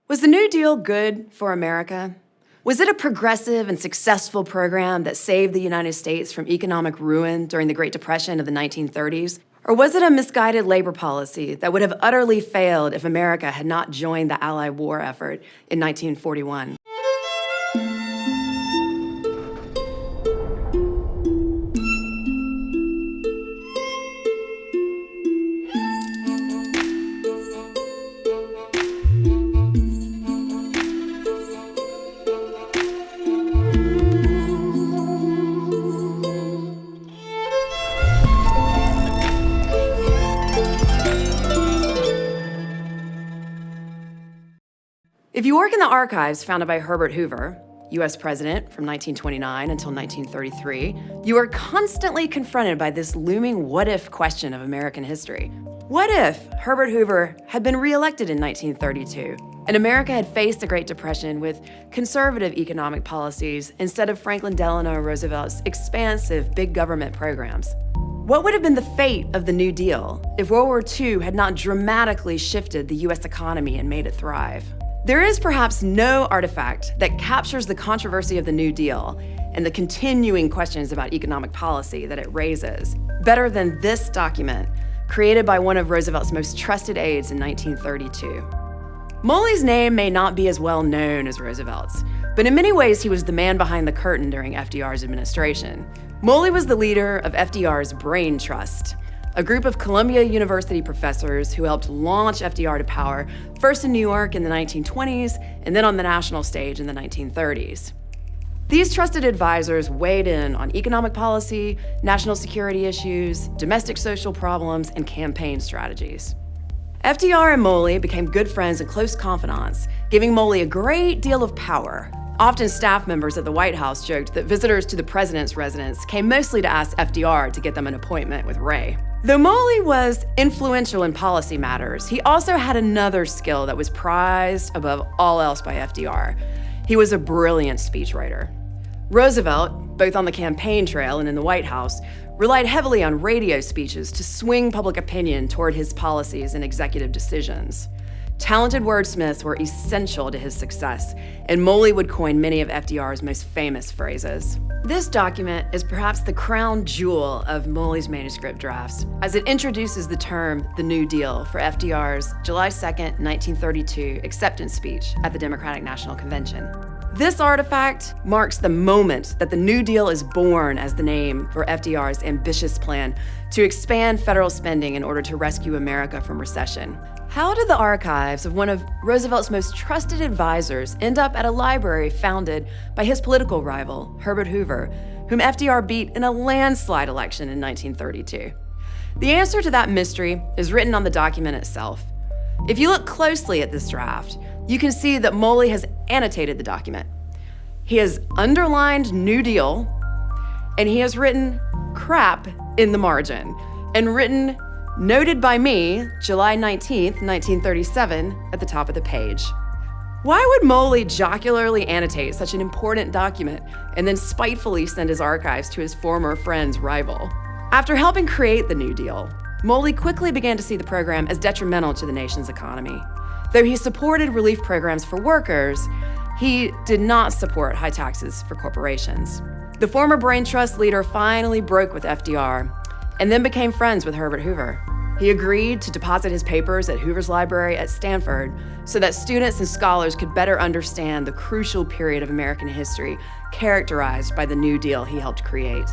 Was the New Deal good for America? Was it a progressive and successful program that saved the United States from economic ruin during the Great Depression of the 1930s? Or was it a misguided labor policy that would have utterly failed if America had not joined the Allied war effort in 1941? If you work in the archives founded by Herbert Hoover, U.S. President from 1929 until 1933, you are constantly confronted by this looming what-if question of American history. What if Herbert Hoover had been reelected in 1932 and America had faced the Great Depression with conservative economic policies instead of Franklin Delano Roosevelt's expansive big government programs? What would have been the fate of the New Deal if World War II had not dramatically shifted the U.S. economy and made it thrive? There is perhaps no artifact that captures the controversy of the New Deal and the continuing questions about economic policy that it raises better than this document created by one of Roosevelt's most trusted aides in 1932. Moley's name may not be as well known as Roosevelt's, but in many ways he was the man behind the curtain during FDR's administration. Moley was the leader of FDR's Brain Trust, a group of Columbia University professors who helped launch FDR to power, first in New York in the 1920s and then on the national stage in the 1930s. These trusted advisors weighed in on economic policy, national security issues, domestic social problems, and campaign strategies. FDR and Moley became good friends and close confidants, giving Moley a great deal of power. Often staff members at the White House joked that visitors to the president's residence came mostly to ask FDR to get them an appointment with Ray. Though Moley was influential in policy matters, he also had another skill that was prized above all else by FDR. He was a brilliant speechwriter. Roosevelt, both on the campaign trail and in the White House, relied heavily on radio speeches to swing public opinion toward his policies and executive decisions. Talented wordsmiths were essential to his success, and Moley would coin many of FDR's most famous phrases. This document is perhaps the crown jewel of Moley's manuscript drafts, as it introduces the term the New Deal for FDR's July 2, 1932 acceptance speech at the Democratic National Convention. This artifact marks the moment that the New Deal is born as the name for FDR's ambitious plan to expand federal spending in order to rescue America from recession. How did the archives of one of Roosevelt's most trusted advisors end up at a library founded by his political rival, Herbert Hoover, whom FDR beat in a landslide election in 1932? The answer to that mystery is written on the document itself. If you look closely at this draft, you can see that Moley has annotated the document. He has underlined New Deal, and he has written crap in the margin, and written noted by me, July 19th, 1937, at the top of the page. Why would Moley jocularly annotate such an important document and then spitefully send his archives to his former friend's rival? After helping create the New Deal, Moley quickly began to see the program as detrimental to the nation's economy. Though he supported relief programs for workers, he did not support high taxes for corporations. The former Brain Trust leader finally broke with FDR and then became friends with Herbert Hoover. He agreed to deposit his papers at Hoover's library at Stanford so that students and scholars could better understand the crucial period of American history characterized by the New Deal he helped create.